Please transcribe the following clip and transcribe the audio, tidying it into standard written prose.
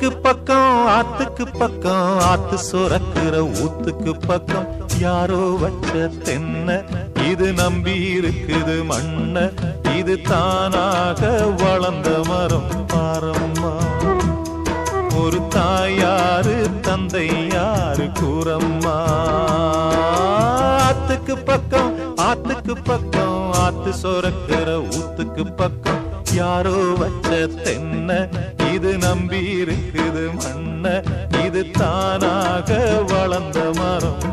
ஆத்துக்கு பக்கம் ஆத்து சுரக்கிற ஊத்துக்கு பக்கம் யாரோ வச்ச தென்ன இது நம்பி இருக்குது மண்ண இது தானாக வளர்ந்த மரம் பாரம்மா ஒரு தாயாரு தந்தை யாரு கூறம்மா ஆத்துக்கு பக்கம் ஆத்து சுரக்கிற ஊத்துக்கு பக்கம் யாரோ வச்ச தென்ன இது நம்பி இருக்குது மண்ண இது தானாக வளர்ந்த மரம்